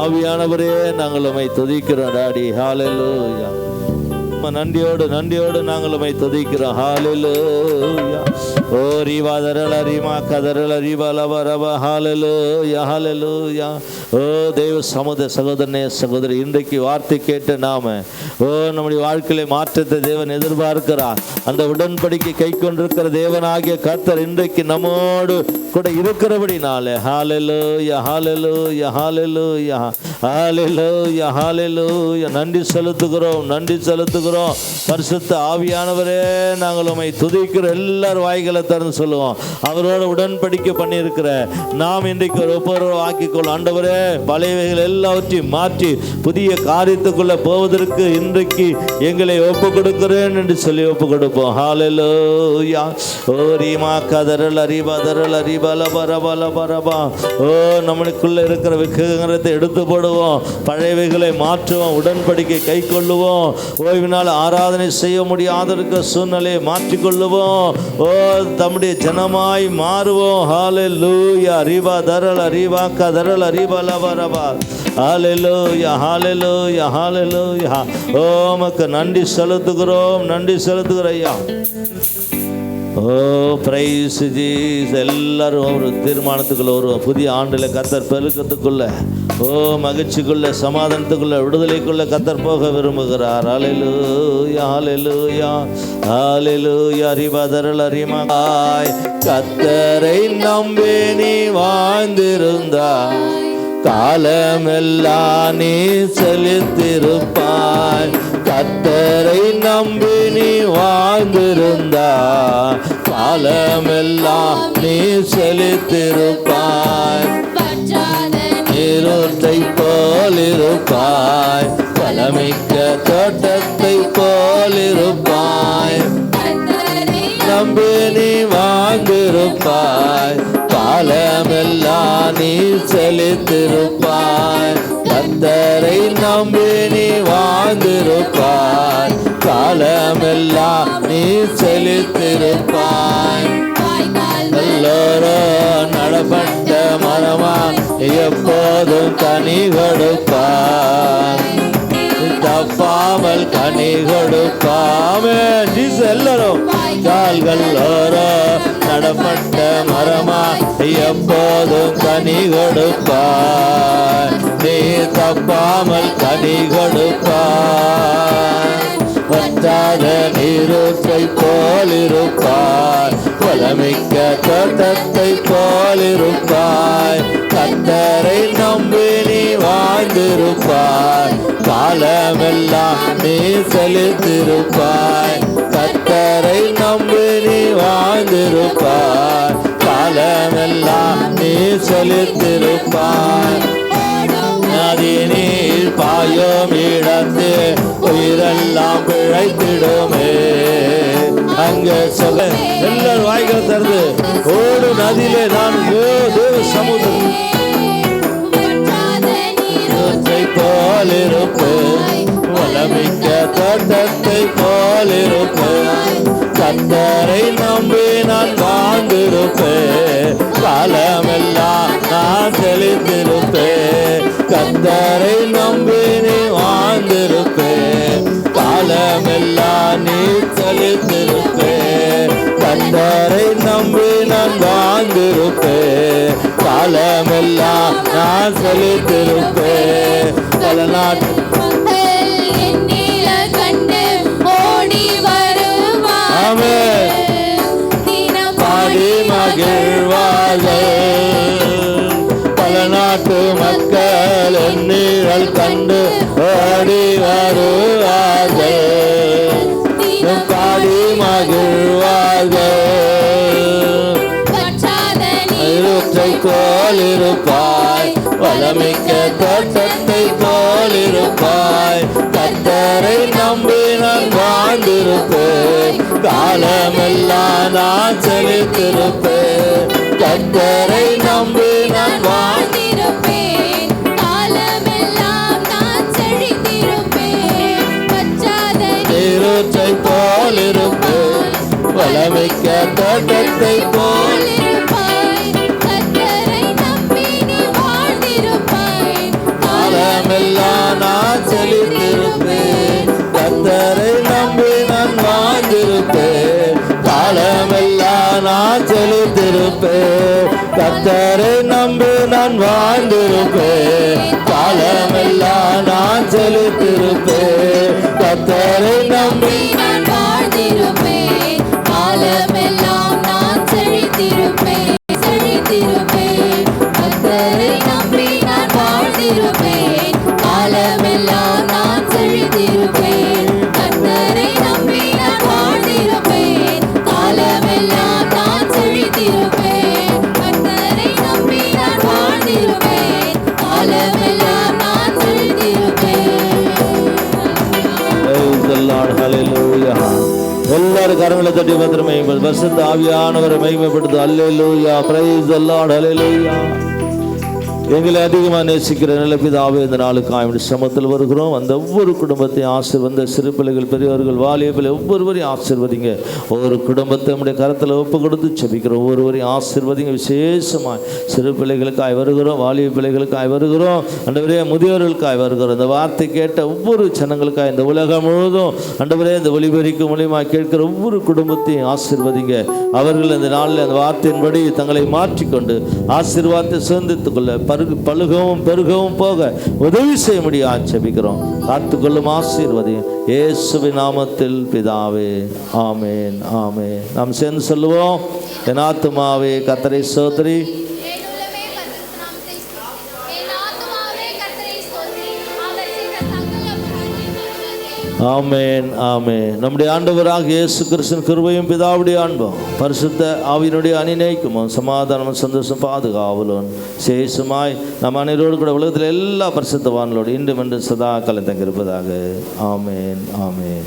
ஆவியானவரே நாங்கள் உம்மை துதிக்கிறோம் டாடி. ஹல்லேலூயா. நன்றியோடு நாங்கள் உம்மை துதிக்கிறோம். ஹல்லேலூயா. ஓ ரீவா தரல ரீமா கதரல ரீவா லவ ரவ. ஹல்லேலூயா ஹல்லேலூயா. ஓ தேவ சகோதரனே சகோதரி, இன்றைக்கு வார்த்தை கேட்ட நாம நம்முடைய வாழ்க்கையில மாற்றத்தை தேவன் எதிர்பார்க்கிறார். அந்த உடன்படிக்கை கை கொண்டிருக்கிற தேவனாகிய கர்த்தர் இன்றைக்கு நம்மோடு கூட இருக்கிறபடினாலே ஹல்லேலூயா ஹல்லேலூயா ஹல்லேலூயா ஹல்லேலூயா ஹல்லேலூயா. நன்றி செலுத்துகிறோம். பரிசுத்த ஆவியானவரே நாங்கள் உம்மை துதிக்கிற எல்லாரும் வாய்களை திறந்து சொல்லுவோம். அவரோட உடன்படிக்கை பண்ணியிருக்கிற நாம் இன்றைக்கு ஒரு ஒப்புரவு ஆக்கிக்கொள்ள. ஆண்டவரே, பழையவைகள் எல்லாவற்றையும் மாற்றி புதிய காரியத்துக்குள்ள போவதற்கு இன்றைக்கு எங்களை ஒப்பு கொடுக்கிறேன் என்று சொல்லி ஒப்பு கொடுப்போம். ஹல்லேலூயா. ஓ ரீமா கதரல் அறிவா தரல் அறிவா லபரபா. ஓ நம்மளுக்குள்ள இருக்கிற விக்கிரகத்தை எடுத்து போடுவோம், பழையவைகளை மாற்றுவோம், உடன்படிக்கை கை கொள்ளுவோம், ஓய்வினால் ஆராதனை செய்ய முடியாத இருக்கிற சூழ்நிலையை மாற்றிக்கொள்ளுவோம். ஓ தம்முடைய ஜனமாய் மாறுவோம். ஹல்லேலூயா. அறிவா தரல் அறிவா கதரல் அறிவா லபரபா. ஹல்லேலூயா ஹல்லேலூயா ஹல்லேலூயா. ஓ உமக்கு நன்றி செலுத்துகிறோம் ஐயா. ஓ பிரைஸ் ஜீசஸ். எல்லாரும் ஒரு தீர்மானத்துக்குள்ள வருவோம். புதிய ஆண்டில் கர்த்தர் பெருக்கத்துக்குள்ள, ஓ மகிழ்ச்சிக்குள்ள, சமாதானத்துக்குள்ள, விடுதலைக்குள்ள கர்த்தர் போக விரும்புகிறார். ஹல்லேலூயா ஹல்லேலூயா ஹல்லேலூயா. அறிவதரல் அறிமாய் கர்த்தரை நம்பி நீ வாழ்ந்திருந்தாய், காலமெல்லாம் நீ செலுத்திருப்பாய். கர்த்தரை நம்பி நீ வாழ்ந்திருந்தா, காலமெல்லாம் நீ செலுத்திருப்பாய். நீரூற்றை போலிருப்பாய், பலமிக்க தோட்டத்தை போலிருப்பாய். நம்பி நீ வாழ்ந்திருப்பாய், காலமெல்லாம் நீ செலுத்திருப்பாய். கர்த்தரை நம்பி நீ வாழ்ந்திருப்பாய், காலமெல்லாம் நீ செலுத்திருப்பாய். எல்லோரும் நடப்பட்ட மரமா எப்போதும் கனி கொடுப்பாய், தப்பாமல் கனி கொடுப்பாமே. எல்லாரும் நடப்பட்ட மரமா எப்போதும் கனி கொடுப்பாய், நீ தப்பாமல் கனி கொடுப்பாய். வற்றாத நீரூற்றை போலிருப்பாய், பலமிக்க தோட்டத்தை போலிருப்பாய். கர்த்தரை நம்பி நீ வாழ்ந்திருப்பாய், காலமெல்லாம் நீ செலுத்திருப்பாய். கர்த்தரை நம்பி நீ வாழ்ந்திருப்பாய், காலமெல்லாம் நீ செலுத்திருப்பாய். நதி நீர் பாயும் இடத்து உயிரெல்லாம் பிழைத்திடுமே. அங்கே சொல்ல எல்லாரும் வாய்கள் திறந்து ஓடு நதியிலே நான் தேவ சமுதிரம் போலிருப்பேன், வளமிக்க தோட்டத்தை போலிருப்பேன். கர்த்தரை நம்பி நான் வாழ்ந்திருப்பேன், காலமெல்லாம் நான் செலுத்திருப்பேன். கர்த்தரை நம்பி நீ வாழ்ந்திருப்பேன், காலமெல்லாம் நீ செலுத்திருப்பேன். கர்த்தரை நம்பி நான் வாழ்ந்திருப்பேன், காலமெல்லாம் நான் செலுத்திருப்பேன். பல நாட்டு பாடி மகிழ்வார்கள், பல நாட்டு மக்கள் நீழல் கண்டு ஓடி வருவார்கள், பாடி மகிழ்வார்கள். இருட்டை போலிருப்பாய், வளமிக்க தோட்டத்தை போலிருப்பாய். கர்த்தரை நம்பி நான் வாழ்ந்திருப்பேன், காலமெல்லாம் நான் செலுத்திருப்பேன். கர்த்தரை நம்பி நான் வாழ்ந்திருப்பேன், காலமெல்லாம் நான் செழித்திருப்பேன். நீரூற்றை போலிருப்பேன், வளமிக்க தோட்டத்தை போலிருப்பாய். கர்த்தரை நம்பி நீ வாழ்ந்திருப்பாய், செழித்திருப்பேன். கர்த்தரை நம்பி நான் வாழ்ந்திருப்பேன். காலமெல்லாம் நான் செழித்திருப்பேன். கர்த்தரை நம்பி நான் வாழ்ந்திருப்பேன். காலமெல்லாம் நான் செழித்திருப்பேன். கர்த்தரை நம்பி நான் வாழ்ந்திருப்பேன். காலமெல்லாம் நான் செழித்திருப்பேன். செழித்திருப்பேன். கர்த்தரை நம்பி நான் வாழ்ந்திருப்பேன். காலமெல்லாம் நான் செழித்திருப்பேன். கர்த்தரை நம்பி நான் வாழ்ந்திருப்பேன். காலமெல்லாம் நான் செழித்திருப்பேன். கர்த்தரை நம்பி நான் வாழ்ந்திருப்பேன். காலமெல்லாம் நான் செழித்திருப்பேன். Praise the Lord. Hallelujah. எல்லாரும் கரங்களை தட்டி பத்திரமை பரிசுத்த ஆவியானவரை மகிமைப்படுத்து. அல்லேலூயா. Praise the Lord. Hallelujah. எங்களை அதிகமாக நேசிக்கிற நல்ல பிதாவே, இந்த நாளுக்காக சமத்தில் வருகிறோம். அந்த ஒவ்வொரு குடும்பத்தையும் ஆசீர்வந்த சிறு பிள்ளைகள், பெரியவர்கள், வாலிபர்கள் ஒவ்வொருவரையும் ஆசீர்வதிங்க. ஒவ்வொரு குடும்பத்தை நம்முடைய கரத்தில் ஒப்பு கொடுத்து செபிக்கிறோம். ஒவ்வொருவரையும் ஆசீர்வதிங்க. விசேஷமாக சிறு பிள்ளைகளுக்காய் வருகிறோம், வாலிப பிள்ளைகளுக்காய் வருகிறோம், ஆண்டவரே முதியோர்களுக்காய் வருகிறோம். இந்த வார்த்தை கேட்ட ஒவ்வொரு ஜனங்களுக்காய் இந்த உலகம் முழுவதும் ஆண்டவரே இந்த ஒளிபெருக்கும் மூலியமாக கேட்கிற ஒவ்வொரு குடும்பத்தையும் ஆசீர்வதிங்க. அவர்கள் இந்த நாளில் அந்த வார்த்தையின்படி தங்களை மாற்றிக்கொண்டு ஆசீர்வாதத்தை சுதந்தித்துக் கொள்ள பழுகவும் பெருகவும் போக உதவி செய்ய முடியாது செபிக்கிறோம். காத்துக்கொள்ளும் ஆசீர்வதியும் இயேசுவின் நாமத்தில் பிதாவே. ஆமேன், ஆமேன். நாம் சேர்ந்து சொல்லுவோம். என் ஆத்துமாவே கர்த்தரை ஸ்தோத்திரி. ஆமேன், ஆமேன். நம்முடைய ஆண்டவராக இயேசு கிறிஸ்துவின் கிருபையும் பிதாவுடைய அன்பும் பரிசுத்த ஆவியினுடைய அணிநேயமும் சமாதானமும் சந்தோஷம் பாதுகாவலும் சேஷமாய் நம் அனைவரோடு கூட உலகத்தில் எல்லா பரிசுத்தவான்களோடு இன்றும் என்று சதா காலம் தங்கியிருப்பதாக. ஆமேன், ஆமேன்.